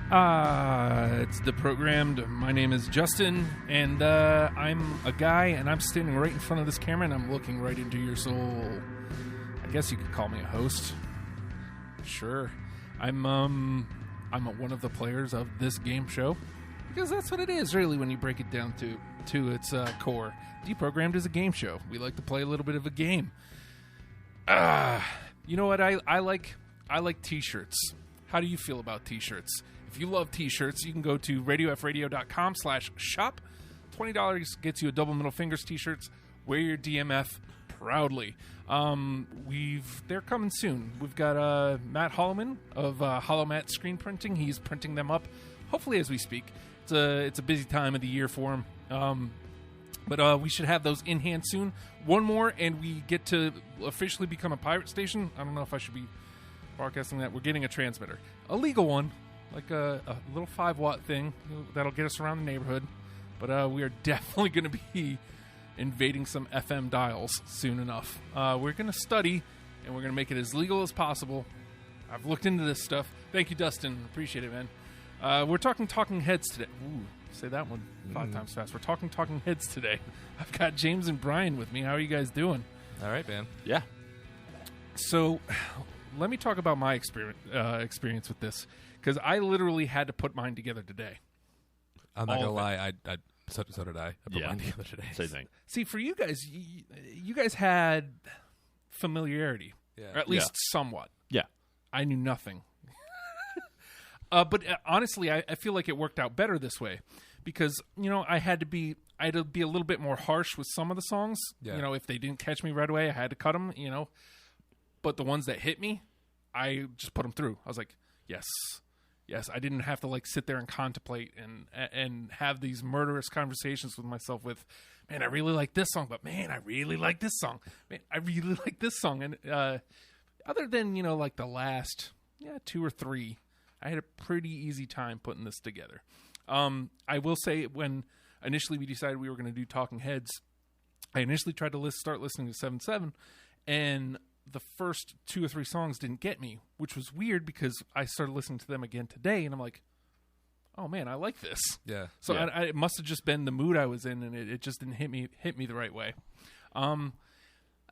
It's Deprogrammed. My name is Justin, and I'm a guy, and I'm standing right in front of this camera, and I'm looking right into your soul. I guess you could call me a host. Sure. I'm one of the players of this game show, because that's what it is, really, when you break it down to its core. Deprogrammed is a game show. We like to play a little bit of a game. You know what? I like T-shirts. How do you feel about T-shirts? If you love T-shirts, you can go to radiofradio.com/shop. $20 gets you a double middle fingers T-shirts. Wear your DMF proudly. They're coming soon. We've got Matt Holloman of Hollow Matt Screen Printing. He's printing them up, hopefully as we speak. It's a busy time of the year for him. But we should have those in hand soon. One more, and we get to officially become a pirate station. I don't know if I should be broadcasting that. We're getting a transmitter, a legal one, like a little 5-watt thing that'll get us around the neighborhood. But we are definitely going to be invading some FM dials soon enough. We're going to study, and we're going to make it as legal as possible. I've looked into this stuff. Thank you, Dustin. Appreciate it, man. We're talking Heads today. Ooh, say that one 5 times fast. We're talking Heads today. I've got James and Brian with me. How are you guys doing? All right, man. Yeah. So, let me talk about my experience with this, because I literally had to put mine together today. I'm not gonna lie, so did I. I put Yeah. mine together today. Same thing. See, for you guys, you guys had familiarity, Yeah. or at least somewhat. Yeah. I knew nothing. But honestly, I feel like it worked out better this way, because I had to be a little bit more harsh with some of the songs. Yeah. If they didn't catch me right away, I had to cut them. But the ones that hit me, I just put them through. I was like, yes. I didn't have to sit there and contemplate and have these murderous conversations with myself with, man, I really like this song, but man, I really like this song. Man, I really like this song. And other than, the last 2 or 3, I had a pretty easy time putting this together. I will say, when initially we decided we were going to do Talking Heads, I initially tried to start listening to 7/7, and the first 2 or 3 songs didn't get me, which was weird, because I started listening to them again today, and I'm like, oh man, I like this. Yeah. So Yeah. it must have just been the mood I was in, and it just didn't hit me the right way.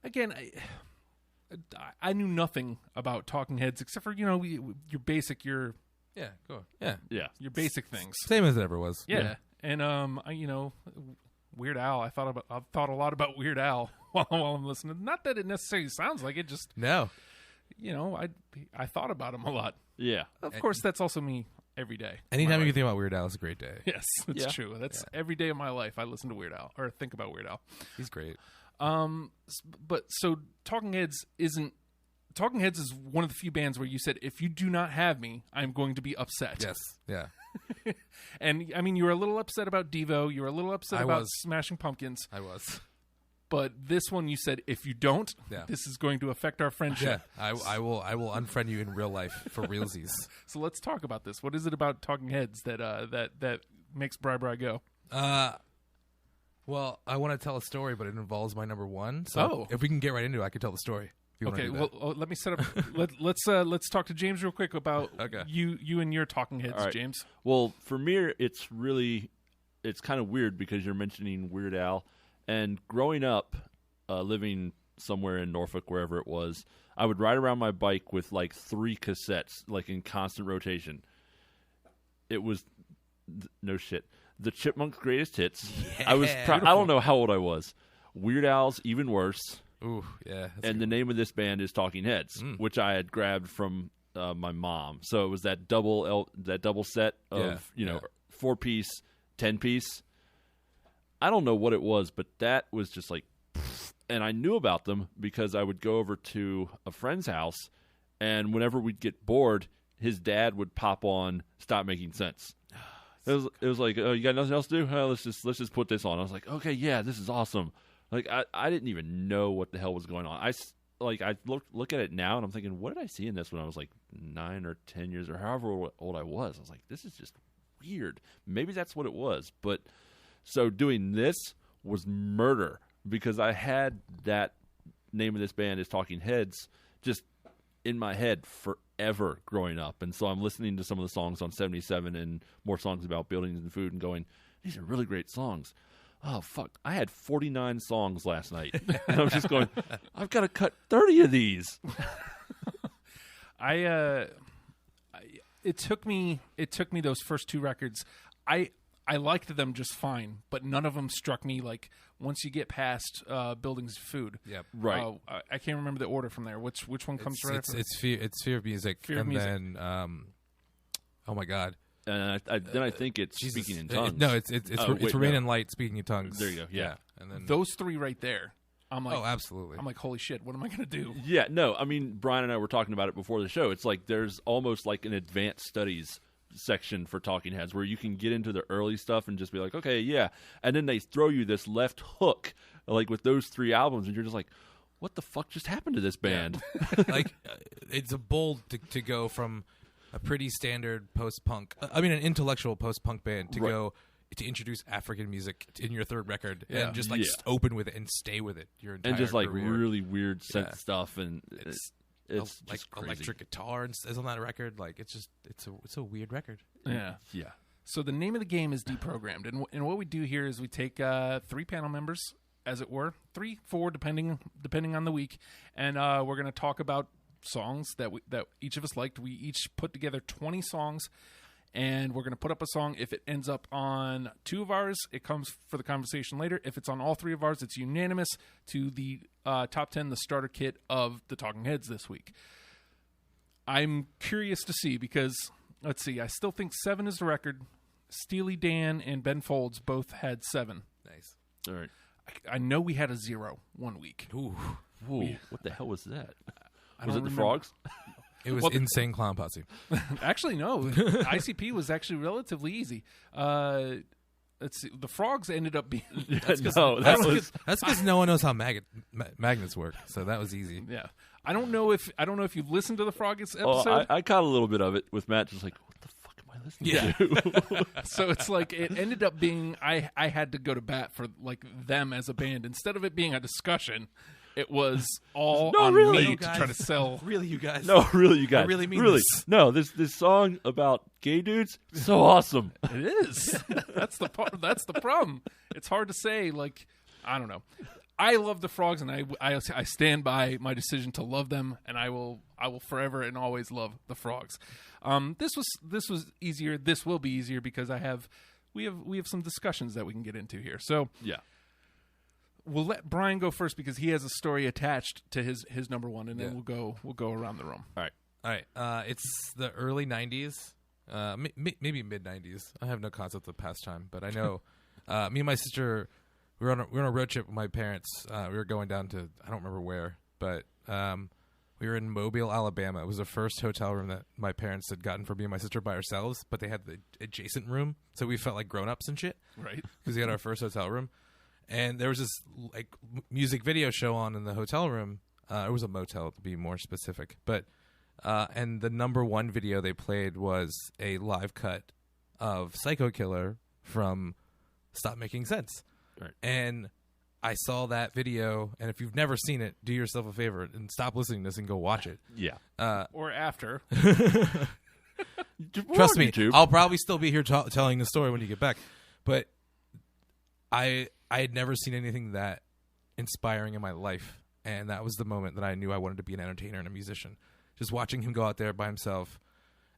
Again, I knew nothing about Talking Heads except for your basic Yeah. Go on. Yeah. Yeah. your basic things. Same as it ever was. Yeah. And Weird Al. I've thought a lot about Weird Al while I'm listening. Not that it necessarily sounds like it. Just No. I thought about him a lot. Yeah. Of course, that's also me every day. Anytime My you life. think about Weird Al, it's a great day. Yes, that's Yeah. true. That's every day of my life. I listen to Weird Al or think about Weird Al. He's great. But so Talking Heads is one of the few bands where you said, if you do not have me, I'm going to be upset. Yes. Yeah. And I mean, you were a little upset about Devo. You were a little upset I about was. Smashing Pumpkins. I was. But this one, you said, if you don't, Yeah. this is going to affect our Yeah. friendship. I will unfriend you in real life for realsies. So let's talk about this. What is it about Talking Heads that makes Bri Bri go? Well, I want to tell a story, but it involves my number one. So if we can get right into it, I can tell the story. If you wanna Okay, do that. well, let me set up. Let's talk to James real quick about you and your Talking Heads, All right. James. Well, for me, it's kind of weird because you're mentioning Weird Al. And growing up, living somewhere in Norfolk, wherever it was, I would ride around my bike with 3 cassettes, in constant rotation. It was, no shit, the Chipmunks' Greatest Hits. Yeah. I don't know how old I was. Weird Al's Even Worse. Ooh, yeah. And the name of this band is Talking Heads, which I had grabbed from my mom. So it was that double set of 4-piece, 10-piece. I don't know what it was, but that was just and I knew about them because I would go over to a friend's house, and whenever we'd get bored, his dad would pop on Stop Making Sense. It was like, oh, you got nothing else to do? Let's just put this on. I was like, okay, yeah, this is awesome. I didn't even know what the hell was going on. I look at it now, and I'm thinking, what did I see in this when I was 9 or 10 years or however old I was? I was like, this is just weird. Maybe that's what it was, but. So doing this was murder because I had that name of this band is Talking Heads just in my head ever growing up. And so I'm listening to some of the songs on 77 and more songs about buildings and food and going, these are really great songs. Oh, fuck. I had 49 songs last night. And I'm just going, I've got to cut 30 of these. It took me those first 2 records. I liked them just fine, but none of them struck me like once you get past Buildings of Food. Yep. Right. I can't remember the order from there. Which one comes right after? It's Fear of Music. Fear of Music. Then oh my God. And then I think it's Speaking in Tongues. It's Rain and Light, Speaking in Tongues. There you go. Yeah. And then those 3 right there. I'm like, oh, absolutely. I'm like, holy shit, what am I going to do? Yeah, no, I mean, Brian and I were talking about it before the show. It's like there's almost like an advanced studies section for Talking Heads where you can get into the early stuff and just be like, okay, yeah. And then they throw you this left hook, like with those 3 albums, and you're just like, what the fuck just happened to this band? Yeah. It's a bold to go from a pretty standard post-punk, an intellectual post-punk band to go to introduce African music in your 3rd record and just open with it and stay with it your entire and just like career. really weird synth stuff, and it's like just crazy. electric guitar is on that record. Like it's a weird record. Yeah. Yeah. So the name of the game is Deprogrammed, and what we do here is we take 3 panel members, as it were, 3, 4, depending on the week, and we're going to talk about songs that each of us liked. We each put together 20 songs, and we're going to put up a song. If it ends up on 2 of ours, it comes for the conversation later. If it's on all 3 of ours, it's unanimous to the top 10, the starter kit of the Talking Heads this week. I'm curious to see because, let's see, I still think 7 is the record. Steely Dan and Ben Folds both had 7. Nice. All right. I know we had a 0 one week. Ooh. What the hell was that? Was it the remember. Frogs? It was Insane Clown Posse. Actually, no. ICP was actually relatively easy. Let's see. The Frogs ended up being... That's because no one knows how magnets work, so that was easy. Yeah. I don't know if you've listened to the Frogs episode. I caught a little bit of it with Matt, just like, what the fuck am I listening to? So it's like it ended up being I had to go to bat for like them as a band. Instead of it being a discussion, it was all on me to try to sell. Really, you guys? No, really, you guys. I really mean this. No, this song about gay dudes, so awesome. It is. That's the problem. It's hard to say. Like, I don't know. I love the Frogs, and I stand by my decision to love them, and I will forever and always love the Frogs. This was easier. This will be easier because we have some discussions that we can get into here. So yeah. We'll let Brian go first because he has a story attached to his number 1, and then we'll go around the room. All right. It's the early '90s, maybe mid '90s. I have no concept of past time, but I know me and my sister we were on a road trip with my parents. We were going down to I don't remember where, but we were in Mobile, Alabama. It was the first hotel room that my parents had gotten for me and my sister by ourselves, but they had the adjacent room, so we felt like grown-ups and shit. Right. Because we had our first hotel room. And there was this like music video show on in the hotel room. It was a motel to be more specific, but and the number 1 video they played was a live cut of Psycho Killer from Stop Making Sense. Right. And I saw that video, and if you've never seen it, do yourself a favor and stop listening to this and go watch it. Yeah. Or after. Trust me, YouTube. I'll probably still be here telling the story when you get back, but I had never seen anything that inspiring in my life, and that was the moment that I knew I wanted to be an entertainer and a musician. Just watching him go out there by himself,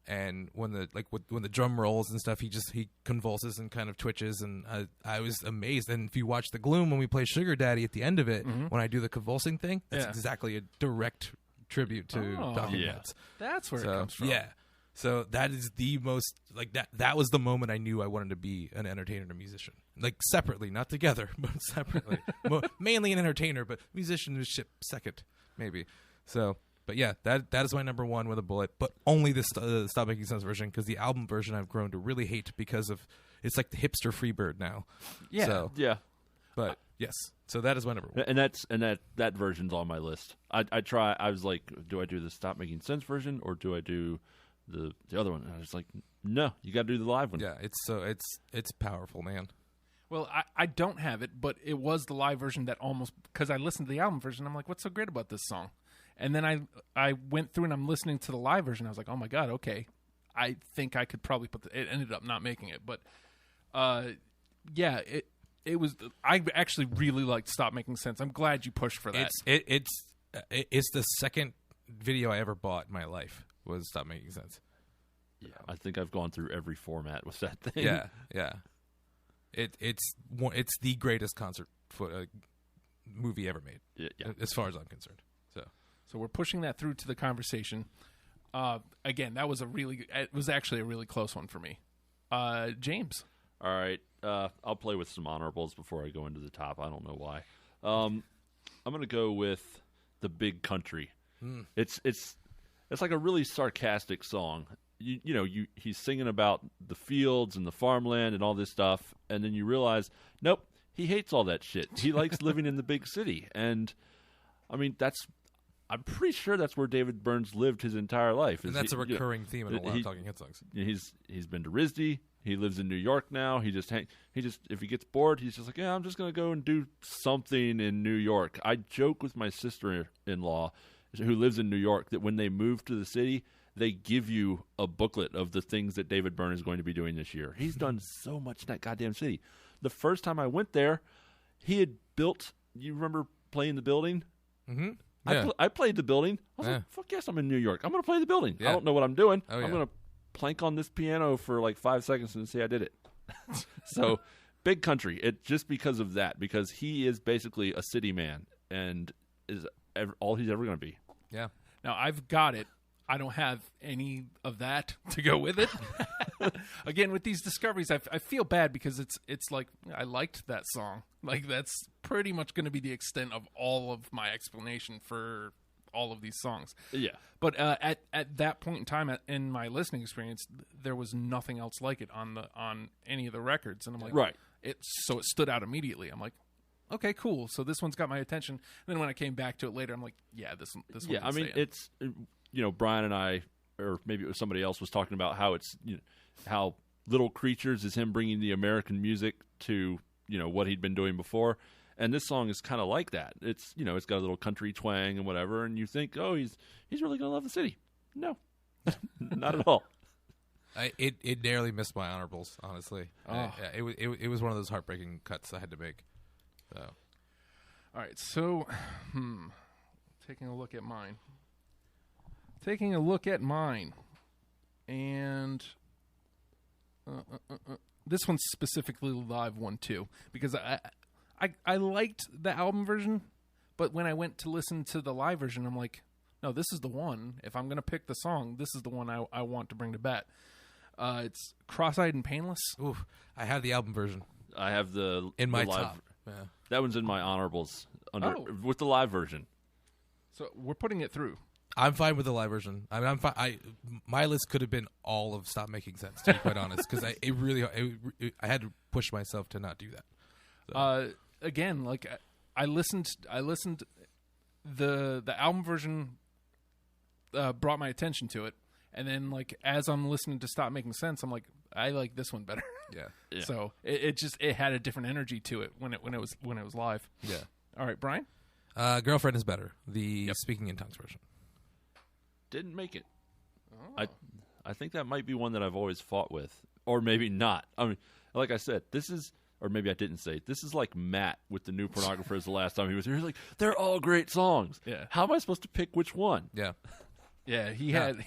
and when the drum rolls and stuff, he convulses and kind of twitches, and I was amazed. And if you watch The Gloom when we play Sugar Daddy at the end of it, when I do the convulsing thing, that's exactly a direct tribute to Talking Heads. That's where it comes from. Yeah. So that is the most like that was the moment I knew I wanted to be an entertainer and a musician. Like separately, not together, but separately. Mainly an entertainer, but musicianship second, maybe. So, but yeah, that is my number 1 with a bullet, but only the Stop Making Sense version, because the album version I've grown to really hate because of it's like the hipster Freebird now. Yeah. So, Yeah. But yes, so that is my number 1. And that version's on my list. I was like, do I do the Stop Making Sense version or do I do the other one? And I was like, no, you got to do the live one. Yeah, it's powerful, man. Well, I don't have it, but it was the live version that almost, because I listened to the album version, I'm like, what's so great about this song? And then I went through and I'm listening to the live version. I was like, oh my God, okay. I think I could probably it ended up not making it. But yeah, it was, I actually really liked Stop Making Sense. I'm glad you pushed for that. It's the second video I ever bought in my life was Stop Making Sense. Yeah, I think I've gone through every format with that thing. Yeah. It's the greatest concert movie ever made. Yeah. As far as I'm concerned. So we're pushing that through to the conversation. Again, it was actually a really close one for me. James. All right. I'll play with some honorables before I go into the top. I don't know why. I'm going to go with The Big Country. It's like a really sarcastic song. He's singing about the fields and the farmland and all this stuff, and then you realize, nope, he hates all that shit. He likes living in the big city. And I mean, I'm pretty sure that's where David Byrne lived his entire life. And that's a recurring theme in a lot of Talking Head songs. He's been to RISD. He lives in New York now. He just if he gets bored, he's just like, yeah, I'm just gonna go and do something in New York. I joke with my sister-in-law, who lives in New York, that when they move to the city, they give you a booklet of the things that David Byrne is going to be doing this year. He's done so much in that goddamn city. The first time I went there, he had built. You remember playing the building? Mm-hmm. Yeah. I played the building. I was like, fuck yes, I'm in New York. I'm going to play the building. Yeah. I don't know what I'm doing. Oh, I'm going to plank on this piano for like 5 seconds and say I did it. So, Big Country. Just because of that, because he is basically a city man and is all he's ever going to be. Yeah. Now, I've got it. I don't have any of that to go with it. Again, with these discoveries, I feel bad because it's like I liked that song. Like that's pretty much going to be the extent of all of my explanation for all of these songs. Yeah. But at that point in time in my listening experience, there was nothing else like it on any of the records, and I'm like, right. So it stood out immediately. I'm like, okay, cool. So this one's got my attention. And then when I came back to it later, I'm like, yeah, this one. Yeah, I mean, it's Brian and I, or maybe it was somebody else, was talking about how it's how Little Creatures is him bringing the American music to what he'd been doing before, and this song is kind of like that. It's it's got a little country twang and whatever, and you think, oh, he's really gonna love the city. No, not at all. It narrowly missed my honorables, honestly. Oh. It was one of those heartbreaking cuts I had to make. So. All right, so taking a look at mine, and this one's specifically the live one too, because I liked the album version, but when I went to listen to the live version, I'm like, no, this is the one. If I'm gonna pick the song, this is the one I want to bring to bat. It's Cross-Eyed and Painless. Ooh, I have the album version. I have in my live, top. Yeah. That one's in my honorables with the live version. So we're putting it through. I'm fine with the live version. I mean, I'm fine. My list could have been all of Stop Making Sense, to be quite honest, because I had to push myself to not do that. So. Again, like I listened. The album version brought my attention to it, and then like as I'm listening to Stop Making Sense, I'm like, I like this one better. Yeah. So it had a different energy to it when it was live. Yeah. All right, Brian. Girlfriend is better. The Speaking in Tongues version. Didn't make it. Oh. I think that might be one that I've always fought with, or maybe not. I mean, like I said, this is, or maybe I didn't say, this is like Matt with the New Pornographers the last time he was here. He's like, they're all great songs. Yeah. How am I supposed to pick which one? Yeah. Yeah, he had.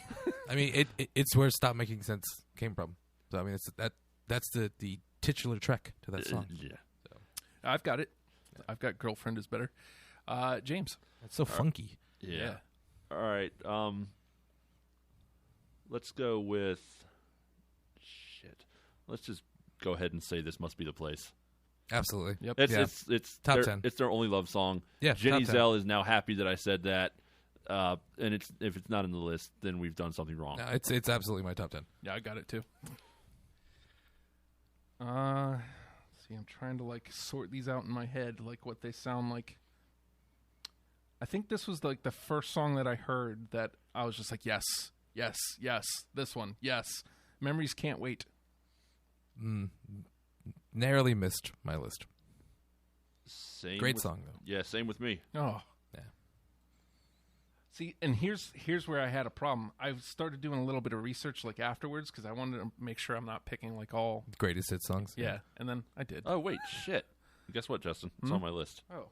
I mean, it's where Stop Making Sense came from. So I mean, that's the titular track to that song. Yeah. So. I've got it. I've got Girlfriend is better. James. It's so funky. Yeah. All right. Let's go with Let's just go ahead and say This Must Be the Place. Absolutely. Yep. It's top 10. It's their only love song. Yeah. Jenny Zell is now happy that I said that. And if it's not in the list, then we've done something wrong. No, it's absolutely my top 10. Yeah, I got it too. See, I'm trying to like sort these out in my head, like what they sound like. I think this was like the first song that I heard that I was just like, yes, this one, yes. Memories Can't Wait. Narrowly missed my list. Great Song though. Yeah, same with me. Oh, yeah. See, and here's where I had a problem. I started doing a little bit of research like afterwards because I wanted to make sure I'm not picking like all. Greatest hit songs. Yeah, and then I did. Oh wait, shit. Guess what, Justin? It's on my list. Oh,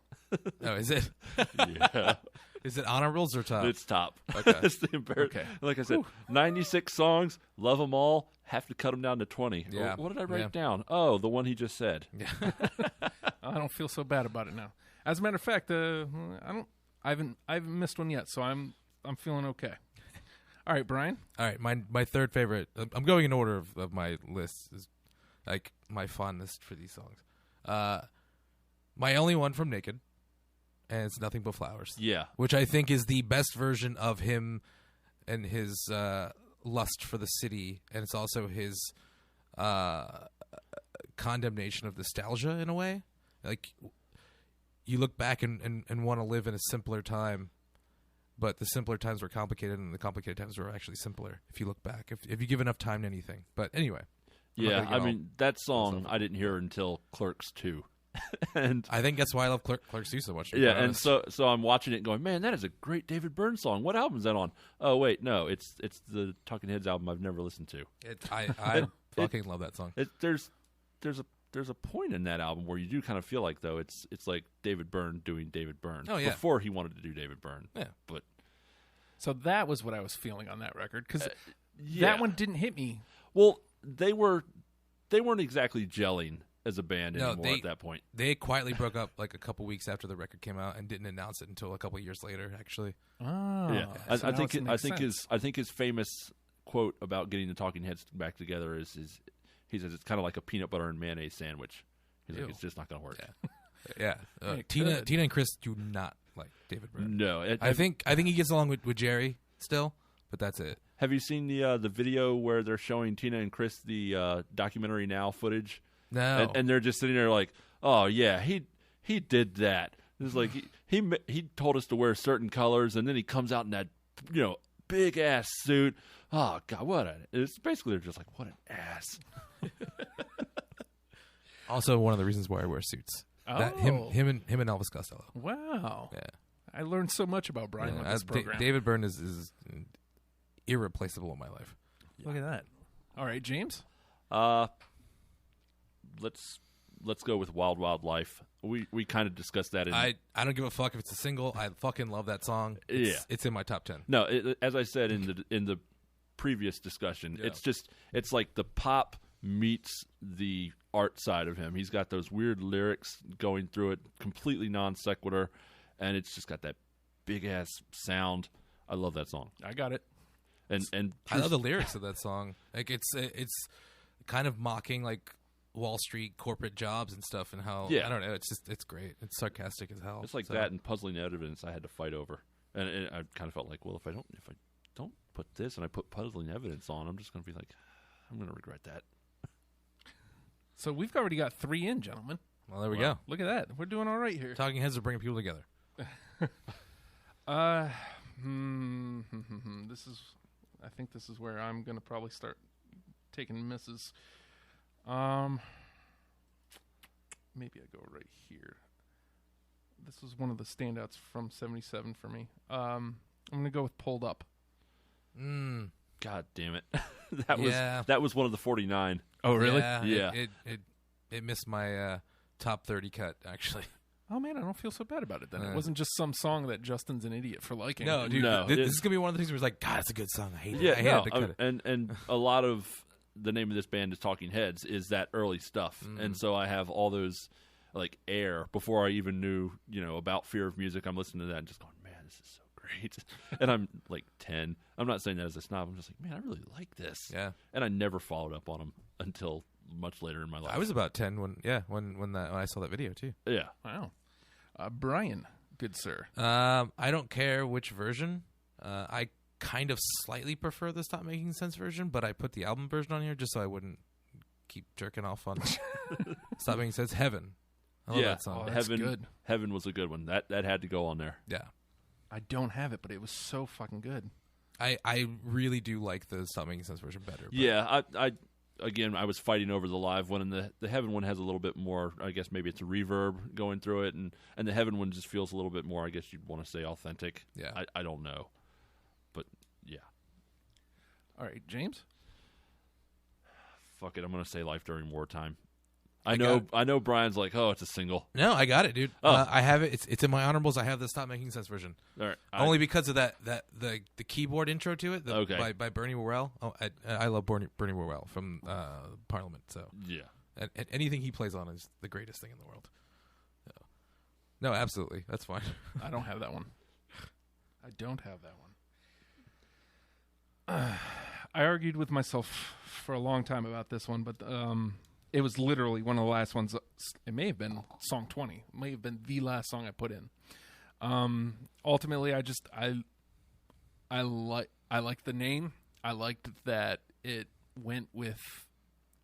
Oh, is it? Yeah. Is it honorables or top? It's top. Okay. It's the okay. Like I said, 96 songs, love them all, have to cut them down to 20. Yeah. What did I write Yeah. down? Oh, the one he just said. I don't feel so bad about it now. As a matter of fact, I haven't missed one yet, so I'm feeling okay. All right, Brian. All right, my third favorite. I'm going in order of my list. Is like my fondness for these songs. My only one from Naked, and it's Nothing But Flowers. Yeah. Which I think is the best version of him and his lust for the city, and it's also his condemnation of nostalgia in a way. Like, you look back and want to live in a simpler time, but the simpler times were complicated, and the complicated times were actually simpler if you look back, if you give enough time to anything. But anyway. Yeah, I mean, that song I didn't hear until Clerks 2. And I think that's why I love Clerks 2 so much. yeah, and so I'm watching it going, man, that is a great David Byrne song. What album is that on? Oh, wait, no, it's the Talking Heads album I've never listened to. I fucking love that song. There's a point in that album where you do kind of feel like, though, it's like David Byrne doing David Byrne. Oh, yeah. Before he wanted to do David Byrne. Yeah. But So that was what I was feeling on that record because yeah. that one didn't hit me. Well, they weren't exactly gelling as a band anymore at that point. They quietly broke up like a couple weeks after the record came out and didn't announce it until a couple years later. Actually, Oh, Yeah, so I now think it makes sense. I think his famous quote about getting the Talking Heads back together is he says it's kind of like a peanut butter and mayonnaise sandwich. He's like, Ew. it's just not going to work. yeah. It Tina could. and Chris do not like David Byrne. No, I think he gets along with Jerry still, but that's it. Have you seen the video where they're showing Tina and Chris the documentary Now footage? No, And they're just sitting there like, oh yeah, he did that. It's like he told us to wear certain colors, and then he comes out in that big ass suit. Oh god, it's basically they're just like, what an ass. also one of the reasons why I wear suits. That, Oh. him and Elvis Costello. Wow. Yeah. I learned so much about Brian Yeah, with this program. David Byrne is irreplaceable in my life. Look at that. All right, James. Let's go with Wild Wild Life. We kind of discussed that. I don't give a fuck if it's a single. I fucking love that song. It's in my top 10. No, as I said in the previous discussion, Yeah. it's like the pop meets the art side of him. He's got those weird lyrics going through it, completely non sequitur, and it's just got that big ass sound. I love that song. I got it. And I love the lyrics of that song. Like it's kind of mocking like Wall Street corporate jobs and stuff, and how I don't know. It's great. It's sarcastic as hell. It's like So, that and Puzzling Evidence I had to fight over, and I kind of felt like, well, if I don't put this and I put Puzzling Evidence on, I'm just going to be like, I'm going to regret that. So we've already got 3 in, gentlemen. Well, there we go. Look at that. We're doing all right here. Talking Heads are bringing people together. I think this is where I'm going to probably start taking misses. Maybe I go right here. This was one of the standouts from 77 for me. I'm going to go with Pulled Up. God damn it, Yeah. that was one of the 49. Oh, really? Yeah. It missed my top 30 cut actually. Oh, man, I don't feel so bad about it then. It Uh. wasn't just some song that Justin's an idiot for liking. No, dude. No, This is gonna be one of the things where it's like, God, it's a good song. I hate it. I hate it to cut it. and a lot of the name of this band is Talking Heads is that early stuff, and so I have all those like Air before I even knew about Fear of Music. I'm listening to that and just going, man, this is so great. And I'm like 10. I'm not saying that as a snob. I'm just like, man, I really like this. Yeah. And I never followed up on them until much later in my life. I was about 10 when I saw that video too. yeah. Wow. Brian, good sir. I don't care which version. I kind of slightly prefer the Stop Making Sense version, but I put the album version on here just so I wouldn't keep jerking off on Stop Making Sense. Heaven. I love that song. Oh, that's Heaven. good. Heaven was a good one. That had to go on there. Yeah. I don't have it, but it was so fucking good. I really do like the Stop Making Sense version better. But Yeah, I was fighting over the live one, and the Heaven one has a little bit more. I guess maybe it's a reverb going through it, and the Heaven one just feels a little bit more. I guess you'd want to say authentic. Yeah. I don't know. All right, James. Fuck it, I'm gonna say Life During Wartime. I know. Brian's like, oh, it's a single. No, I got it, dude. Oh. I have it. It's in my honorables. I have the Stop Making Sense version. All right, Only because of the keyboard intro to it. Okay. By Bernie Worrell. Oh, I love Bernie Worrell from Parliament. So yeah. and anything he plays on is the greatest thing in the world. So. No, absolutely, that's fine. I don't have that one. I don't have that one. I argued with myself for a long time about this one, but it was literally one of the last ones. It may have been song 20. It may have been the last song I put in. Ultimately, I like the name. I liked that it went with.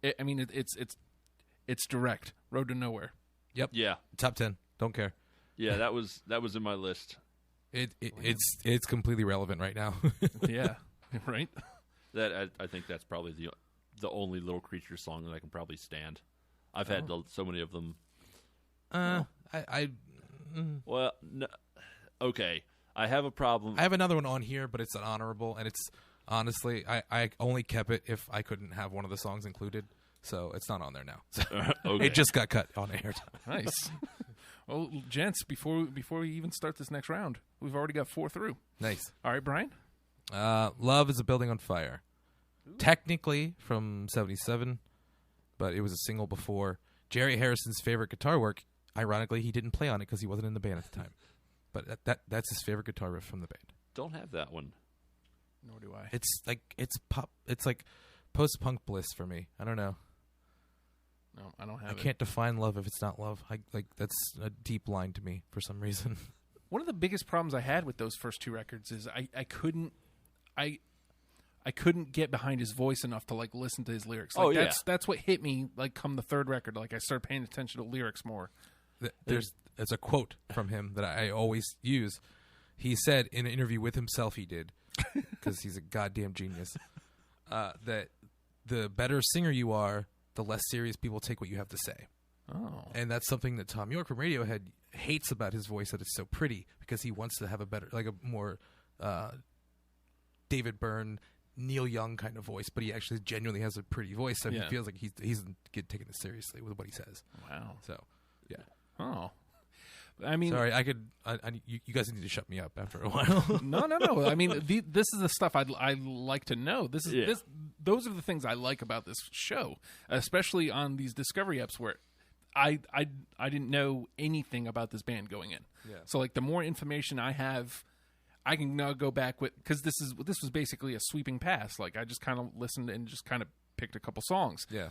It's direct. Road to Nowhere. Yep. Yeah. Top 10. Don't care. Yeah, that was in my list. It's completely relevant right now. Yeah. Right. That I think that's probably the only Little Creature song that I can probably stand. I've had so many of them. Well, no, okay. I have a problem. I have another one on here, but it's an honorable, and it's honestly I only kept it if I couldn't have one of the songs included, so it's not on there now. So Okay. it just got cut on air. Nice. Well, gents, before we even start this next round, we've already got 4 through. Nice. All right, Brian. Love is a Building on Fire. Ooh. Technically from 77, but it was a single before. Jerry Harrison's favorite guitar work. Ironically, he didn't play on it because he wasn't in the band at the time. But that's his favorite guitar riff from the band. Don't have that one. Nor do I. It's pop. It's like post-punk bliss for me. I don't know. No, I don't have it. I can't define love if it's not love. That's a deep line to me for some reason. One of the biggest problems I had with those first 2 records is I couldn't get behind his voice enough to like listen to his lyrics. Like, that's what hit me like come the 3rd record. Like I started paying attention to lyrics more. There's a quote from him that I always use. He said in an interview with himself, he did, because he's a goddamn genius, that the better singer you are, the less serious people take what you have to say. Oh. And that's something that Tom York from Radiohead hates about his voice, that it's so pretty, because he wants to have a better, like a more David Byrne, Neil Young kind of voice, but he actually genuinely has a pretty voice, so he feels like he's get taken seriously with what he says. Wow. So, yeah. Oh. I mean, sorry, you guys need to shut me up after a while. No. I mean, this is the stuff I like to know. Those are the things I like about this show, especially on these Discovery apps where I didn't know anything about this band going in. Yeah. So like the more information I have, I can now go back with, because this was basically a sweeping pass. Like I just kind of listened and just kind of picked a couple songs. Yeah.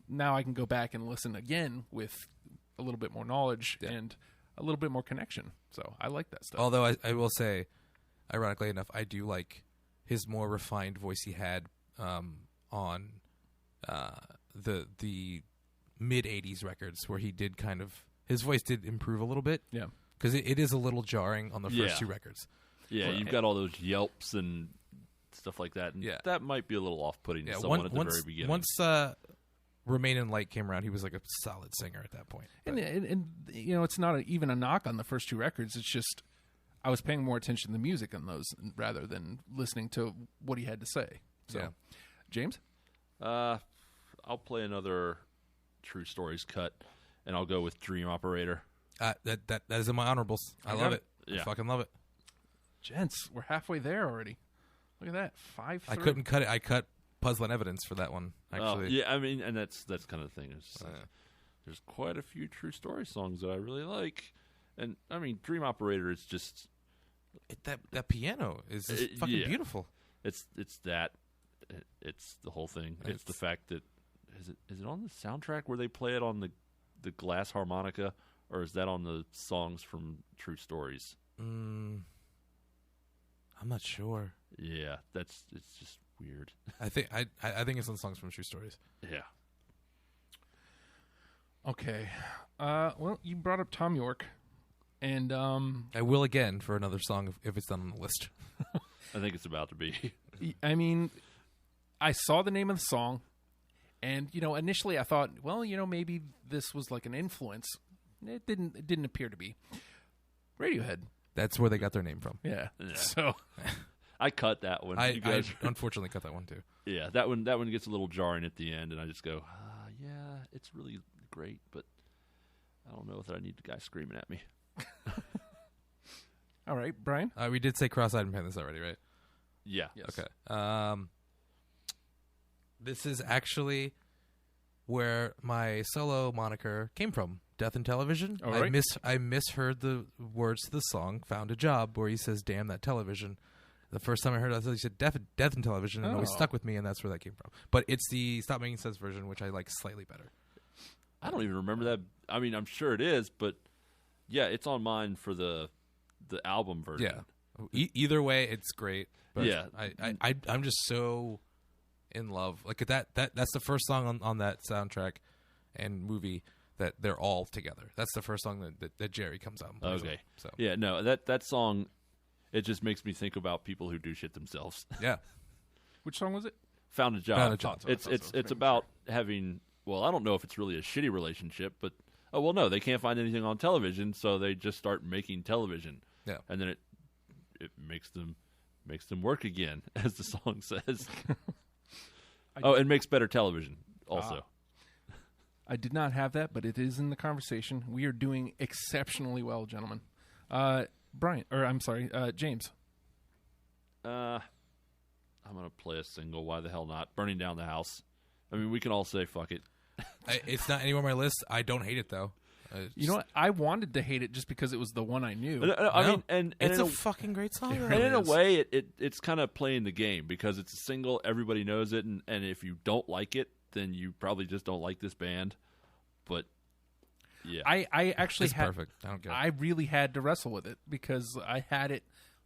Now I can go back and listen again with a little bit more knowledge and a little bit more connection. So I like that stuff. Although I will say, ironically enough, I do like his more refined voice he had on the mid 80s records, where he did kind of, his voice did improve a little bit. Yeah. Because it is a little jarring on the first 2 records. Yeah, you've got all those yelps and stuff like that. And that might be a little off-putting to someone at the very beginning. Once Remain in Light came around, he was like a solid singer at that point. And you know, it's not even a knock on the first 2 records. It's just I was paying more attention to the music on those rather than listening to what he had to say. So, James? I'll play another True Stories cut, and I'll go with Dream Operator. That is in my honorables. I love it. I fucking love it. Gents, we're halfway there already. Look at that, 5 through. I couldn't cut it. I cut Puzzle and Evidence for that one, actually. Yeah, I mean, and that's kind of the thing. It's like, there's quite a few True Story songs that I really like, and I mean, Dream Operator is just that piano is fucking beautiful. It's the whole thing. It's the fact that is it on the soundtrack where they play it on the glass harmonica, or is that on the songs from True Stories? I'm not sure. Yeah, it's just weird. I think it's on songs from True Stories. Yeah. Okay. Well, you brought up Tom York, and I will again for another song if it's done on the list. I think it's about to be. I mean, I saw the name of the song, and you know, initially I thought, well, you know, maybe this was like an influence. It didn't appear to be. Radiohead. That's where they got their name from. Yeah. So I cut that one. I You guys- unfortunately cut that one too. yeah, that one gets a little jarring at the end, and I just go, yeah, it's really great, but I don't know that I need the guy screaming at me. All right, Brian. We did say Cross-Eyed and Pandas already, right? Yeah. Yes. Okay. This is actually where my solo moniker came from. Death in Television. All right. I misheard the words to the song. Found a Job where he says, "Damn that television." The first time I heard it, I thought he said "Death in Television," and it always Oh. stuck with me, and that's where that came from. But it's the Stop Making Sense version, which I like slightly better. I don't even remember that. I mean, I'm sure it is, but yeah, it's on mine for the album version. Yeah. Either way, it's great. But Yeah. I'm just so in love. Like that's the first song on that soundtrack and movie that they're all together. That's the first song that Jerry comes out and plays. Okay. on. So Yeah, no, that song, it just makes me think about people who do shit themselves. yeah. Which song was it? Found a Job. Found a Job. It's about having. Well, I don't know if it's really a shitty relationship, but no, they can't find anything on television, so they just start making television. Yeah. And then it makes them work again, as the song says. It makes better television also. I did not have that, but it is in the conversation. We are doing exceptionally well, gentlemen. James. I'm gonna play a single. Why the hell not? Burning Down the House. I mean, we can all say fuck it. It's not anywhere on my list. I don't hate it though. You know what? I wanted to hate it just because it was the one I knew. I mean, and it's in a fucking great song. It and really in a is. way, it's kind of playing the game because it's a single. Everybody knows it, and if you don't like it, then you probably just don't like this band. But yeah, I actually It's had perfect. I don't get it. I really had to wrestle with it because I had it.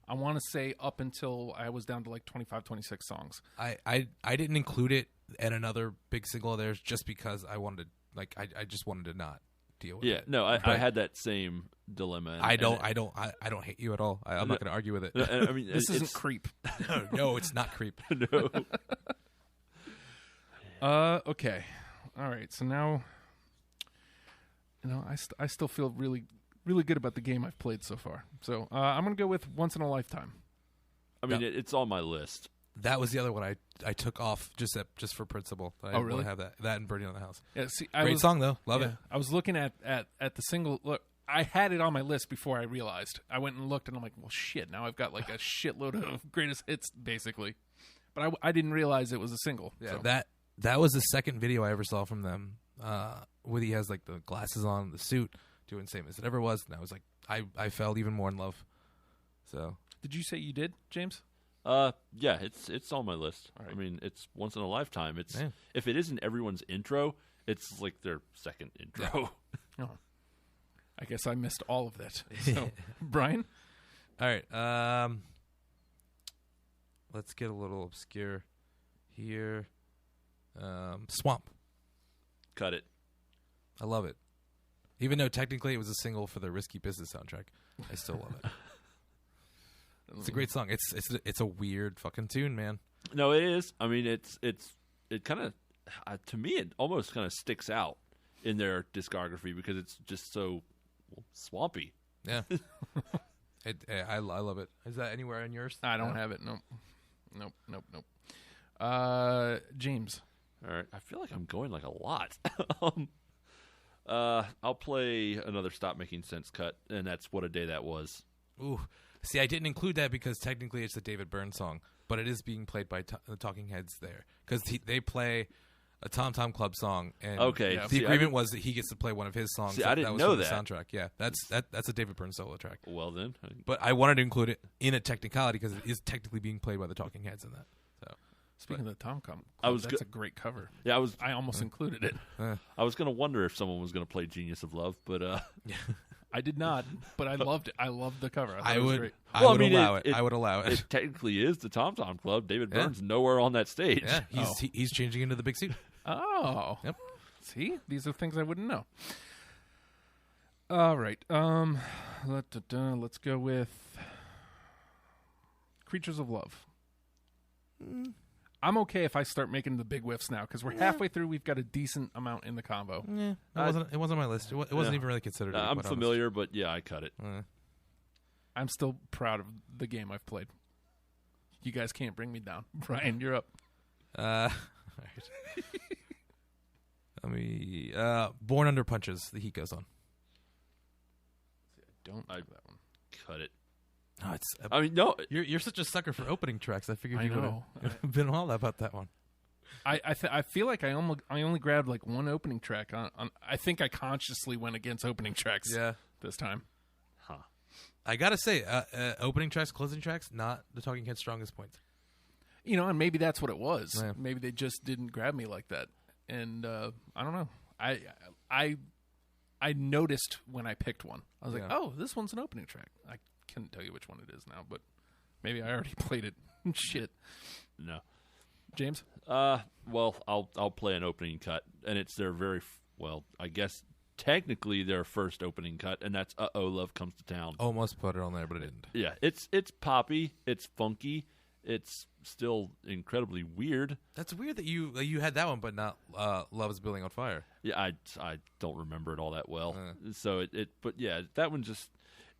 I want to say up until I was down to like 25, 26 songs. I didn't include it in another big single of theirs just because I wanted to, I just wanted to not deal with it. no, I But had that same dilemma. And, I don't hate you at all. I'm not going to argue with it. I mean, This isn't it's, creep. No, it's not creep. no. Okay. All right. So now, I still feel really, really good about the game I've played so far. So I'm going to go with Once in a Lifetime. I mean, it's on my list. That was the other one I took off just for principle. I didn't really? want to have that and Burning on the House. Yeah. See, Great song though. Love it. I was looking at the single. Look, I had it on my list before I realized. I went and looked, and I'm like, well, shit. Now I've got like a shitload of greatest hits, basically. But I didn't realize it was a single. Yeah, so. that was the second video I ever saw from them. Woody has like the glasses on, the suit, doing Same As It Ever Was, and I was like, I fell even more in love. So Did you say you did, James? Yeah, it's on my list. All right. I mean, it's once in a lifetime. It's Yeah. if it isn't everyone's intro, it's like their second intro. Oh. I guess I missed all of that. So, Brian? all right, let's get a little obscure here. Swamp. Cut it. I love it. Even though technically it was a single for the Risky Business soundtrack, I still love it. It's a great song. It's a weird fucking tune, man. No, it is. I mean, it kind of to me it almost kind of sticks out in their discography because it's just so swampy. Yeah. I love it. Is that anywhere in yours? I don't have it. Nope. James. All right, I feel like I'm going like a lot. I'll play another Stop Making Sense cut, and that's What a Day That Was. Ooh. See, I didn't include that because technically it's a David Byrne song, but it is being played by the Talking Heads there because they play a Tom Tom Club song, and Okay, the see, agreement was that he gets to play one of his songs. See, I didn't was know from the that. soundtrack. Yeah, that's a David Byrne solo track. Well then, But I wanted to include it in a technicality because it is technically being played by the Talking Heads in that. So Speaking of the Tom Club, was that's go- a great cover. yeah, I almost included it. I was gonna wonder if someone was gonna play Genius of Love, but I did not, but I loved it. I loved the cover. thought I it was would great. I Well, I would mean, allow it- it. I would allow it. it technically is the Tom Tom Club. David Yeah. Byrne's nowhere on that stage. Yeah, he's changing into the big suit. Oh. Yep. See? These are things I wouldn't know. All right. Let's go with Creatures of Love. I'm okay if I start making the big whiffs now because we're halfway through. We've got a decent amount in the combo. It wasn't on my list. It wasn't Yeah. even really considered. to be I'm quite familiar, but yeah, I cut it. honest. I'm still proud of the game I've played. You guys can't bring me down. Brian, you're up. All right. Let me. Born Under Punches. The Heat Goes On. Don't like that one. Cut it. No, it's. I mean, no. You're such a sucker for opening tracks. I figured I you would know. have been all about that one. I feel like I only grabbed like one opening track on. I think I consciously went against opening tracks. Yeah. This time. Huh. I gotta say, opening tracks, closing tracks, not the Talking Heads' strongest point. You know, and maybe that's what it was. Yeah. Maybe they just didn't grab me like that. And I don't know. I noticed when I picked one. I was like, Yeah. oh, this one's an opening track. I couldn't tell you which one it is now, but maybe I already played it. Shit. No. James? Well, I'll play an opening cut, and it's their I guess technically their first opening cut, and that's "Uh-Oh, Love Comes to Town." Almost put it on there, but it didn't. Yeah, it's poppy, it's funky, it's still incredibly weird. That's weird that you had that one, but not "Love Is Building on Fire." Yeah, I don't remember it all that well. So but yeah, that one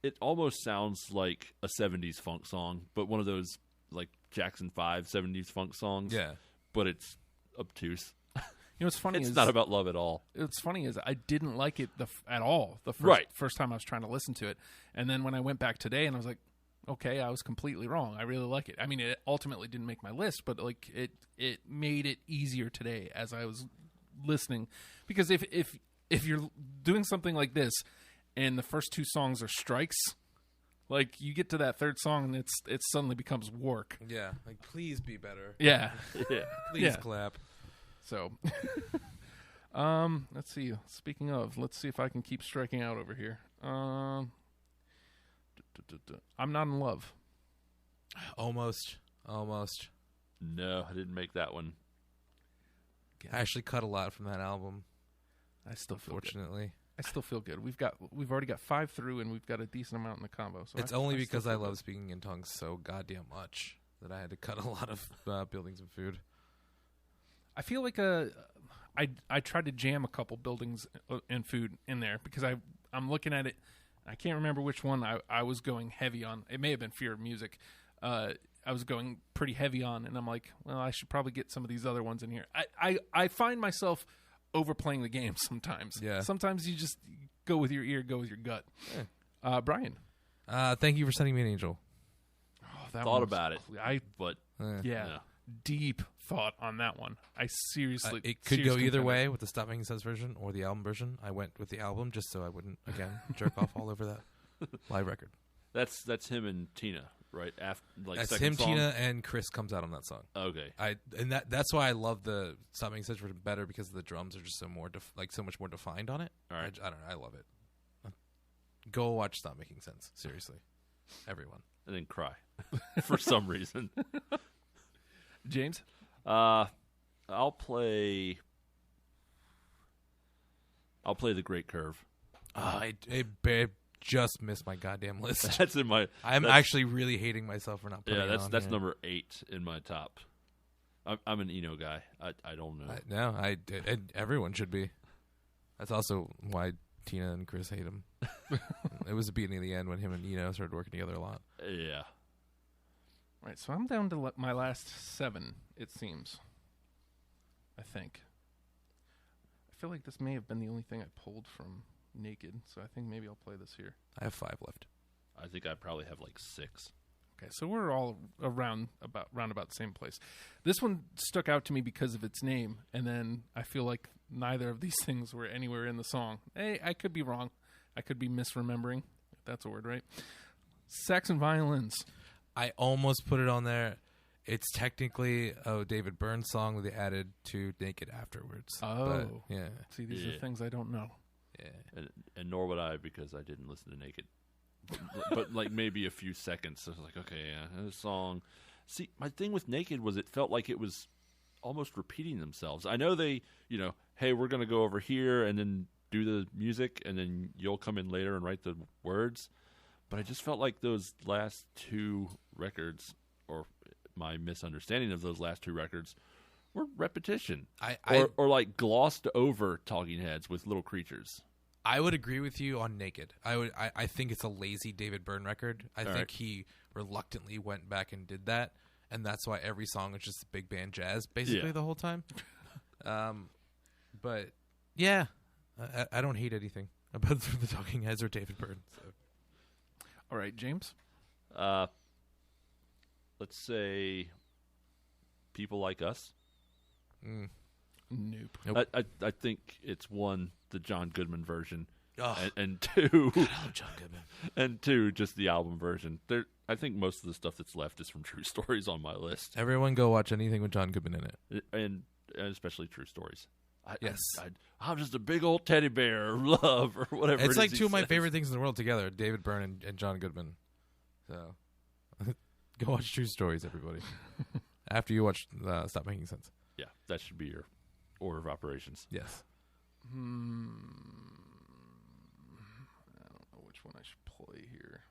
it almost sounds like a 70s funk song, but one of those like Jackson 5 70s funk songs. Yeah. But it's obtuse. You know what's funny It's is not about love at all. What's funny is I didn't like it at all the first time I was trying to listen to it. And then when I went back today and I was like, okay, I was completely wrong. I really like it. I mean, it ultimately didn't make my list, but like it made it easier today as I was listening. Because if you're doing something like this and the first two songs are strikes, like you get to that third song and it suddenly becomes work. Yeah. Like, please be better. Yeah. Yeah. Please Yeah. clap. So, let's see. Speaking of, let's see if I can keep striking out over here. I'm Not in Love. Almost. No, I didn't make that one. I actually cut a lot from that album. I still feel good. Fortunately, I still feel good. We've already got 5 through, and we've got a decent amount in the combo. So it's only still because I feel love good. speaking in tongues so goddamn much that I had to cut a lot of buildings and food. I feel like I tried to jam a couple buildings and food in there because I'm looking at it. I can't remember which one I was going heavy on. It may have been Fear of Music. I was going pretty heavy on, and I'm like, well, I should probably get some of these other ones in here. I find myself overplaying the game sometimes. Yeah. Sometimes you just go with your ear, go with your gut. Yeah. Brian. Thank you for sending me an angel. Oh, that Thought one was about it, but yeah. deep thought on that one. I seriously. It could go seriously either kinda- way with the Stop Making Sense version or the album version. I went with the album just so I wouldn't again jerk off all over that live record. That's him and Tina, right? After That's second him, song? Tina, and Chris comes out on that song. Okay. That's why I love the Stop Making Sense version better because the drums are just so much more defined on it. All right. I don't know. I love it. Go watch Stop Making Sense. Seriously, everyone. And then cry for some reason. James. I'll play The Great Curve. I just missed my goddamn list. That's in my. I'm actually really hating myself for not putting Yeah, it on that's here. number 8 in my top. I'm an Eno guy. I don't know. And everyone should be. That's also why Tina and Chris hate him. It was the beginning of the end when him and Eno started working together a lot. Yeah. Right, so I'm down to my last 7, it seems. I think. I feel like this may have been the only thing I pulled from Naked, so I think maybe I'll play this here. I have 5 left. I think I probably have like 6. Okay, so we're all round about the same place. This one stuck out to me because of its name, and then I feel like neither of these things were anywhere in the song. Hey, I could be wrong. I could be misremembering, if that's a word, right? Saxon Violins. I almost put it on there. It's technically a David Byrne song that they added to Naked afterwards. Oh. But, yeah. See, these Yeah. are things I don't know. Yeah. And nor would I because I didn't listen to Naked. But like maybe a few seconds. I was like, okay, yeah, this song. See, my thing with Naked was it felt like it was almost repeating themselves. I know they, hey, we're going to go over here and then do the music and then you'll come in later and write the words. But I just felt like those last 2 records, or my misunderstanding of those last 2 records, were repetition. Or like glossed over Talking Heads with Little Creatures. I would agree with you on Naked. I think it's a lazy David Byrne record. I think right. he reluctantly went back and did that. and that's why every song is just big band jazz basically the whole time. But yeah, I don't hate anything about the Talking Heads or David Byrne. So. All right, James. Let's say People Like Us. Nope. I think it's one, the John Goodman version, Oh. and two, I love John Goodman. and two, just the album version. I think most of the stuff that's left is from True Stories on my list, Everyone go watch anything with John Goodman in it. and especially True Stories. Yes. I'm just a big old teddy bear of love, or whatever. It's it like is two he of my says. favorite things in the world together: David Byrne and John Goodman. So, go watch True Stories, everybody. After you watch Stop Making Sense. Yeah, that should be your order of operations. Yes. I don't know which one I should play here.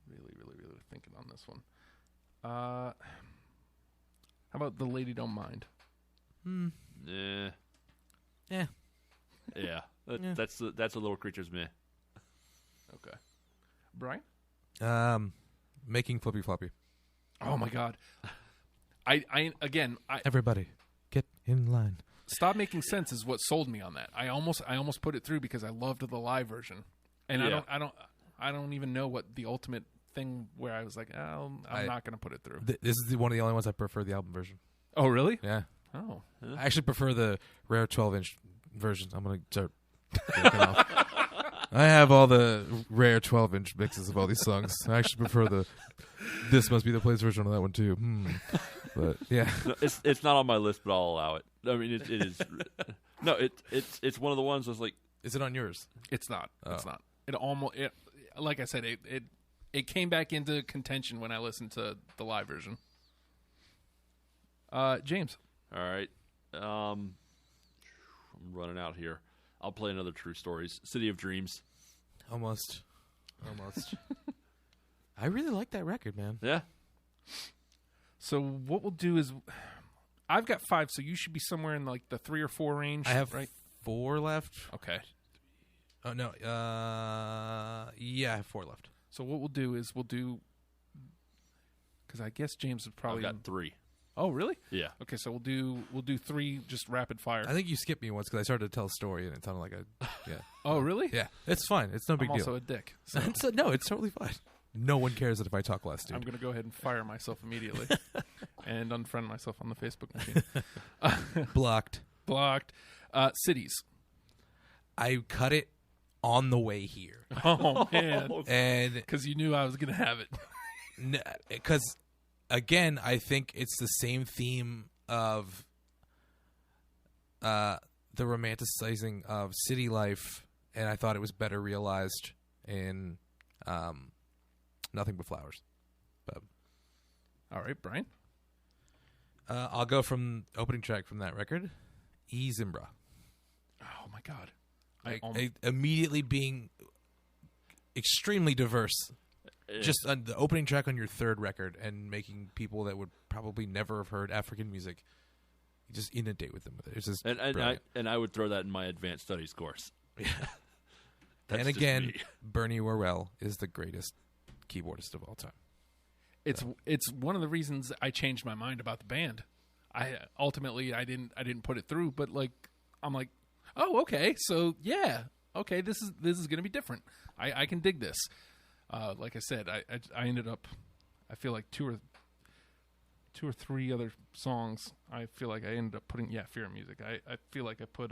Really thinking on this one. How about The Lady Don't Mind? Yeah. Yeah. Yeah. Yeah. That's a Little Creatures meh. Okay. Brian? Making Flippy Floppy. Oh my God. I Everybody, get in line. Stop Making Sense is what sold me on that. I almost put it through because I loved the live version, and Yeah. I don't even know what the ultimate thing where I was like, oh, I'm not going to put it through. This is one of the only ones I prefer the album version. Oh, really? Yeah. Oh, I actually prefer the rare 12-inch version. I'm going to start jerking off. I have all the rare 12-inch mixes of all these songs. I actually prefer This Must Be the Place version of that one, too. But, yeah. No, it's not on my list, but I'll allow it. I mean, it is. No, it's one of the ones that's like. Is it on yours? it's not. It's Oh. not. Like I said, it came back into contention when I listened to the live version. James. All right. I'm running out here. I'll play another True Stories. City of Dreams. Almost. I really like that record, man. Yeah. So what we'll do is, I've got 5, so you should be somewhere in like the 3 or 4 range. I have right. 4 left. Okay. Oh, no. Yeah, I have 4 left. So what we'll do is because I guess James would probably. I've got 3. Oh, really? Yeah. Okay, so we'll do 3 just rapid fire. I think you skipped me once because I started to tell a story and it sounded like yeah. Oh, really? Yeah, it's fine. It's no big I'm deal. also a dick. So No, it's totally fine. No one cares if I talk less, dude. I'm going to go ahead and fire myself immediately and unfriend myself on the Facebook machine. Blocked. Blocked. Cities. I cut it on the way here, Oh, man. and Because you knew I was going to have it. because again, I think it's the same theme of the romanticizing of city life, and I thought it was better realized in Nothing But Flowers. But All right, Brian. I'll go from opening track from that record, E Zimbra. Oh, my God. Immediately being extremely diverse. Just on the opening track on your third record and making people that would probably never have heard African music just inundate with them with it. It's just brilliant. I would throw that in my advanced studies course. Yeah. That's And just again, me. Bernie Worrell is the greatest keyboardist of all time. It's one of the reasons I changed my mind about the band. I didn't put it through, but like I'm like, oh, okay, so yeah, okay, this is going to be different. I can dig this. Like I said, I ended up, I feel like two or three other songs. I feel like I ended up putting Fear of Music. I feel like I put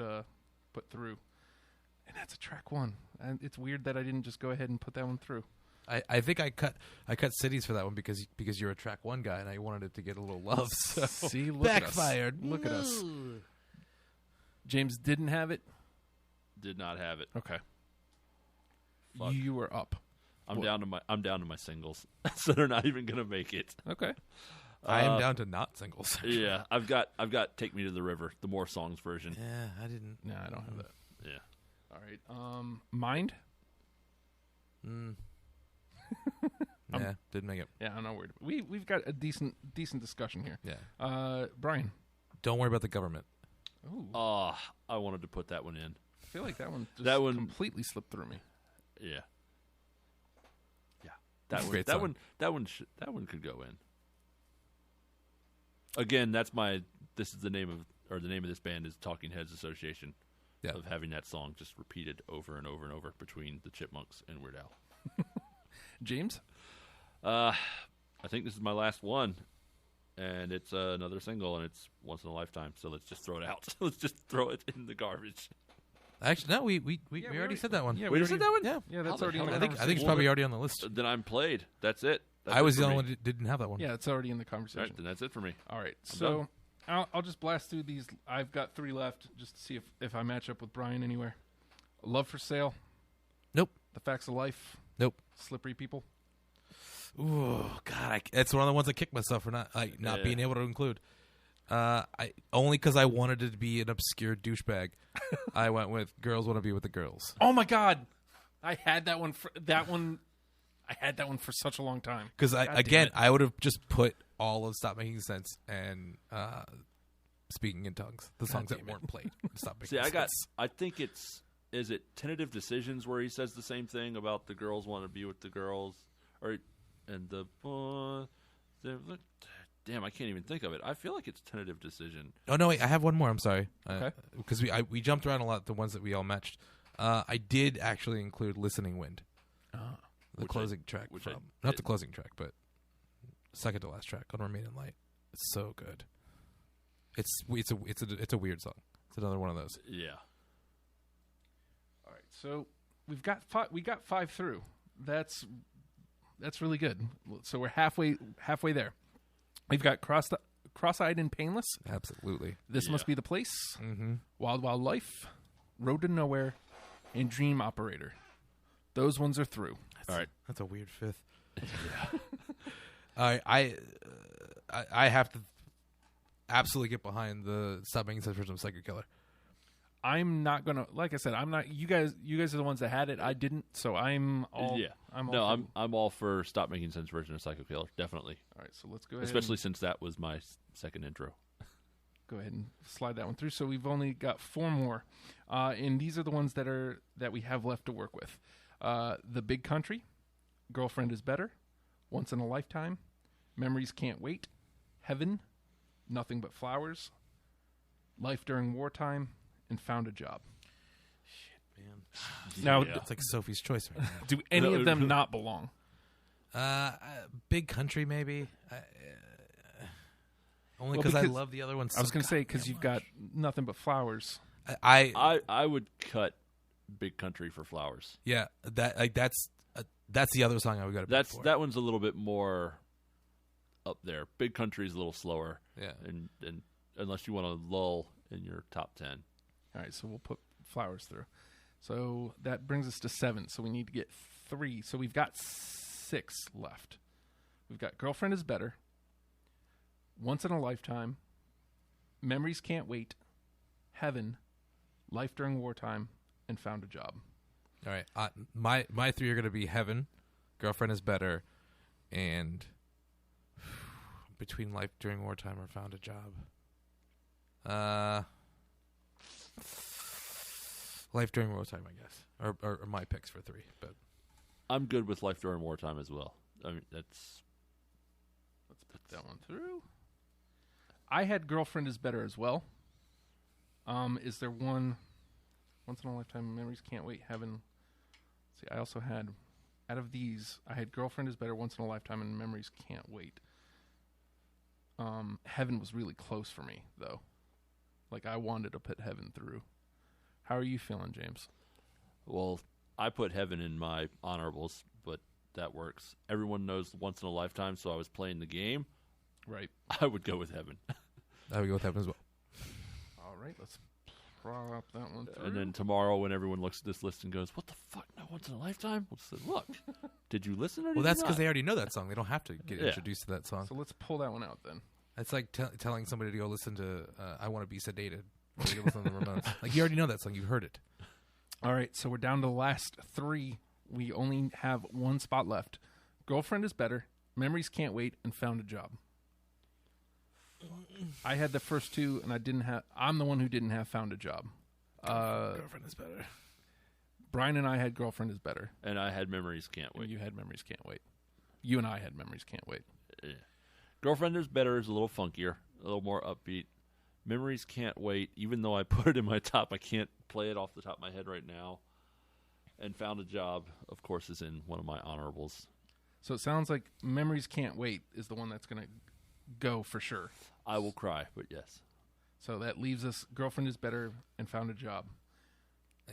through, and that's a track 1. And it's weird that I didn't just go ahead and put that one through. I think I cut Cities for that one because you're a track 1 guy and I wanted it to get a little love. So. See, Backfired. Look at us. James didn't have it. Did not have it. Okay. Fuck. You were up. I'm down to my singles, so they're not even gonna make it. Okay. I am down to not singles. Yeah, I've got Take Me to the River, the More Songs version. Yeah, I didn't. No, I don't have that. Yeah. All right. Mind? Yeah, didn't make it. Yeah, I'm not worried. We've got a decent discussion here. Yeah. Brian. Don't worry about the government. Ooh. Oh, I wanted to put that one in. I feel like that one just That one- completely slipped through me. Yeah. Yeah. That one. Great That song. one. That one could go in. Again, that's my. This is the name of this band is Talking Heads Association. Yeah. Of having that song just repeated over and over and over between the Chipmunks and Weird Al. James? I think this is my last one, and it's another single, and it's Once in a Lifetime. So let's just throw it out. Let's just throw it in the garbage. Actually, no, we already said that one. Yeah, We just said that one. Yeah. Yeah, that's How the already in the hell I think it's conversation. probably already on the list. Then I'm played. That's it. That's I it was for the only me. one that didn't have that one. Yeah, it's already in the All conversation. right, then that's it for me. All right, done. so I'll just blast through these. I've got 3 left just to see if I match up with Brian anywhere. Love for Sale. Nope. The Facts of Life. Nope. Slippery People. Ooh, God, that's one of the ones I kicked myself for not Yeah. being able to include. I only because I wanted it to be an obscure douchebag. I went with Girls Want to Be with the Girls. Oh my God, I had that one. I had that one for such a long time. Because God damn again, it. I would have just put all of Stop Making Sense and Speaking in Tongues, the songs that weren't played. Stop Making See, Sense. I think is it Tentative Decisions where he says the same thing about the girls want to be with the girls, and the damn, I can't even think of it. I feel like it's Tentative Decision. Oh no, wait, I have one more. I'm sorry. Okay. Because we jumped around a lot. The ones that we all matched. I did actually include Listening Wind, the Which closing track which I from not did. the closing track, but second to last track on Remain in Light. It's so good. It's a weird song. It's another one of those. Yeah. All right, so we got 5 through. That's really good. So we're halfway there. We've got Cross-Eyed and Painless. Absolutely. This Yeah. Must Be the Place. Mm-hmm. Wild Wild Life. Road to Nowhere. And Dream Operator. Those ones are through. All right. That's a weird fifth. I have to absolutely get behind the Stop Making Sense version of Psycho Killer. I'm not gonna, like I said, I'm not. You guys are the ones that had it. I didn't, so I'm all. Yeah. I'm all. No, through. I'm all for Stop Making Sense version of Psycho Killer. Definitely. All right, so let's go ahead. Especially since that was my second intro. Go ahead and slide that one through. So we've only got 4 more, and these are the ones that we have left to work with. The Big Country, Girlfriend is Better, Once in a Lifetime, Memories Can't Wait, Heaven, Nothing But Flowers, Life During Wartime, and Found a Job. Now, Yeah. It's like Sophie's Choice right now. do any of them not belong? Big Country, maybe. Only Well, because I because- love the other ones. I was going to say because you've got Nothing But Flowers. I would cut Big Country for Flowers. Yeah, that's the other song I would go to. That's for. that one's a little bit more up there. Big Country is a little slower. Yeah. And unless you want to lull in your top 10. All right, so we'll put Flowers through. So that brings us to 7. So we need to get 3. So we've got 6 left. We've got Girlfriend is Better, Once in a Lifetime, Memories Can't Wait, Heaven, Life During Wartime, and Found a Job. All right. My 3 are going to be Heaven, Girlfriend is Better, and Between Life During Wartime or Found a Job. Life During Wartime, I guess, or my picks for 3. But I'm good with Life During Wartime as well. I mean, that's Let's put that one through. I had Girlfriend is Better as well. Is there one? Once in a Lifetime, Memories Can't Wait, Heaven. See, I also had, out of these, I had Girlfriend is Better, Once in a Lifetime, and Memories Can't Wait. Heaven was really close for me, though. Like, I wanted to put Heaven through. How are you feeling, James? well, I put Heaven in my honorables, but that works. Everyone knows Once in a Lifetime, so I was playing the game. Right. I would go with Heaven. I would go with Heaven as well. All right, let's prop that one through. And then tomorrow, when everyone looks at this list and goes, "What the fuck? No Once in a Lifetime?" We'll say, "Look, did you listen or did Well, that's you because not?" they already know that song. They don't have to get Yeah. introduced to that song. So let's pull that one out then. It's like telling somebody to go listen to I Want to Be Sedated. Or to go listen to the Ramones. Like, you already know that song. You've heard it. All right, so we're down to the last 3. We only have 1 spot left. Girlfriend is Better, Memories Can't Wait, and Found a Job. I had the first 2, and I'm the one who didn't have Found a Job. Girlfriend is Better. Brian and I had Girlfriend is Better. And I had Memories Can't And Wait. you had Memories Can't Wait. You and I had Memories Can't Wait. Yeah. Girlfriend is Better is a little funkier, a little more upbeat. Memories Can't Wait, even though I put it in my top, I can't play it off the top of my head right now. And Found a Job, of course, is in one of my honorables. So it sounds like Memories Can't Wait is the one that's going to go for sure. I will cry, but yes. So that leaves us Girlfriend is Better and Found a Job.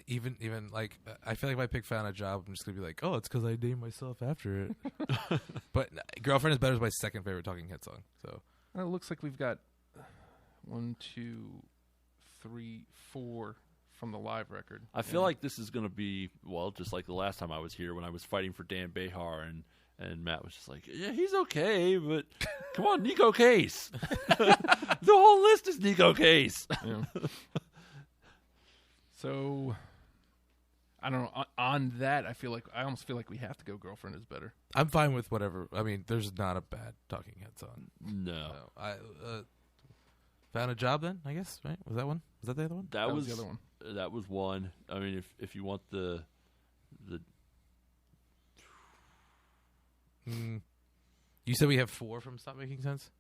Even like I feel like if I pick Found a Job, I'm just gonna be like, oh, it's because I named myself after it. But Girlfriend is Better is my second favorite Talking Head song. So It looks like we've got 1, 2, 3, 4 from the live record. I feel like this is going to be, well, just like the last time I was here when I was fighting for Dan Behar, and Matt was just like, yeah, he's okay, but come on, Nico Case. The whole list is Nico Case. Yeah. So, I don't know. On that, I almost feel like we have to go Girlfriend is Better. I'm fine with whatever. I mean, there's not a bad Talking Head song. No. I Found a Job then, I guess, right? Was that one? Was that the other one? That was the other one. That was one. I mean, if you want the You said we have 4 from Stop Making Sense?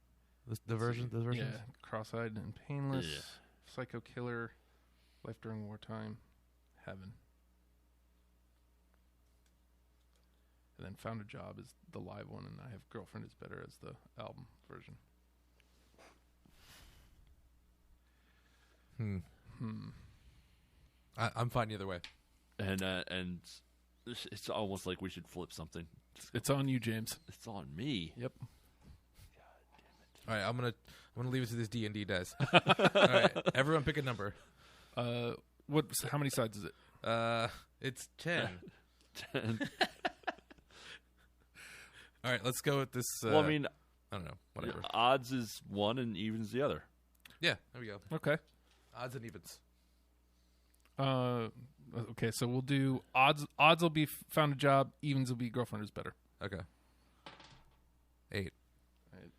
The versions? Yeah, Cross-Eyed and Painless, Yeah. Psycho Killer, Life During Wartime, Heaven. And then Found a Job is the live one, and I have Girlfriend is Better as the album version. I'm fine either way. and it's almost like we should flip something. It's on you, James. It's on me. Yep. All right, I'm gonna leave it to this D&D dice. All right, everyone pick a number. How many sides is it? It's 10. All right, let's go with this. Well, I mean, I don't know, whatever. odds is one and evens the other. Yeah, there we go. Okay. Odds and evens. Okay, so we'll do odds. Odds will be Found a Job. Evens will be Girlfriend is Better. Okay. 8.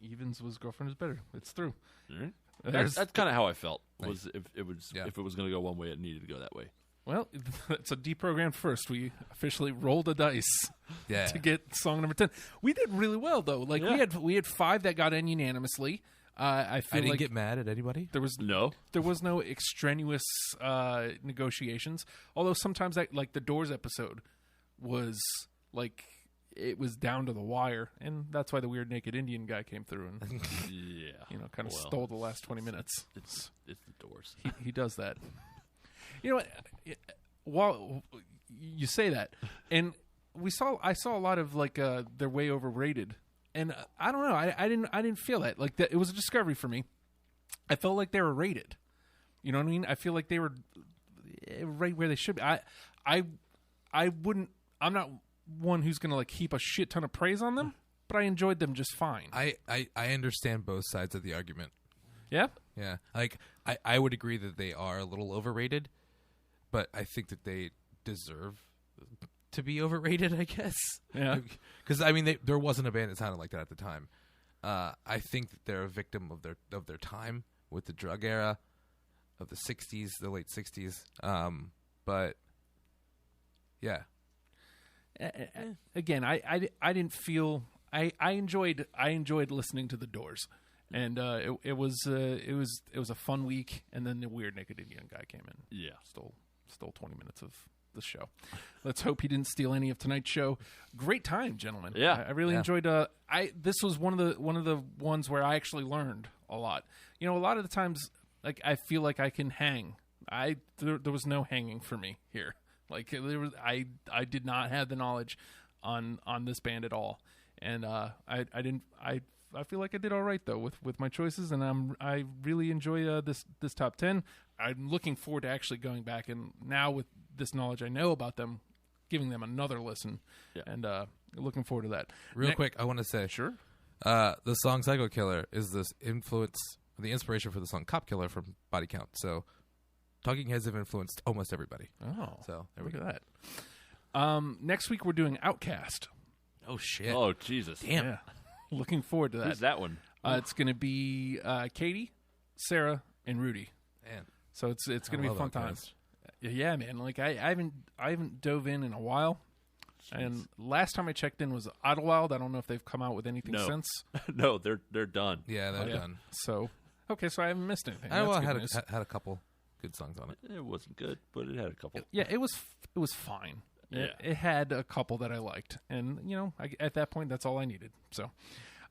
Evens was Girlfriend is Better. It's through. Mm-hmm. There's- That's kind of how I felt. Nice. Was if it was Yeah. if it was going to go one way, it needed to go that way. Well, it's a deprogrammed first. We officially rolled a dice Yeah. to get song number 10. We did really well though. Like Yeah. we had 5 that got in unanimously. I feel I didn't like get mad at anybody. there was No, no extraneous negotiations. Although sometimes like the Doors episode was like it was down to the wire, and that's why the Weird Naked Indian guy came through and yeah, kind of Well, stole the last 20 minutes. It's the Doors. He does that. You know what? While you say that, and I saw a lot of like they're way overrated, and I don't know. I didn't feel that like that. It was a discovery for me. I felt like they were rated. You know what I mean? I feel like they were right where they should be. I wouldn't. I'm not one who's gonna like heap a shit ton of praise on them, but I enjoyed them just fine. I understand both sides of the argument. Yeah. Yeah. Like I would agree that they are a little overrated, but I think that they deserve to be overrated, I guess. Yeah. Because I mean there wasn't a band that sounded like that at the time. I think that they're a victim of their time with the drug era of the 60s, the late 60s. But yeah. Again, I didn't feel I enjoyed listening to the Doors, and it was a fun week. And then the Weird Naked Indian guy came in, Yeah. stole 20 minutes of the show. Let's hope he didn't steal any of tonight's show. Great time, gentlemen. Yeah. I really enjoyed. This was one of the ones where I actually learned a lot. You know, a lot of the times, like I feel like I can hang. There was no hanging for me here. Like I did not have the knowledge on this band at all, and I feel like I did all right though with my choices, and I really enjoy this top 10. I'm looking forward to actually going back and now with this knowledge I know about them, giving them another listen, and looking forward to that. Real quick, I want to say Sure. the song "Psycho Killer" is the inspiration for the song "Cop Killer" from Body Count. So Talking Heads have influenced almost everybody. Oh, So there we look go. at that. Next week we're doing Outcast. Oh shit! Oh Jesus! Damn. Yeah. Looking forward to that. Who's that one? It's going to be Katie, Sarah, and Rudy. Man. So it's going to be a love fun time. Outcast. Yeah, man. Like I haven't dove in a while. And last time I checked in was Idlewild. I don't know if they've come out with anything since. No, they're done. Yeah, they're done. So so I haven't missed anything. Idlewild That's good news. had a couple good songs on it. It wasn't good, but it had a couple. Yeah, it was fine. Yeah. It had a couple that I liked, and at that point, that's all I needed. So,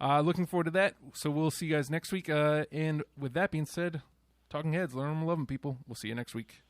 looking forward to that. So we'll see you guys next week. And with that being said, Talking Heads, learn them, love them, people. We'll see you next week.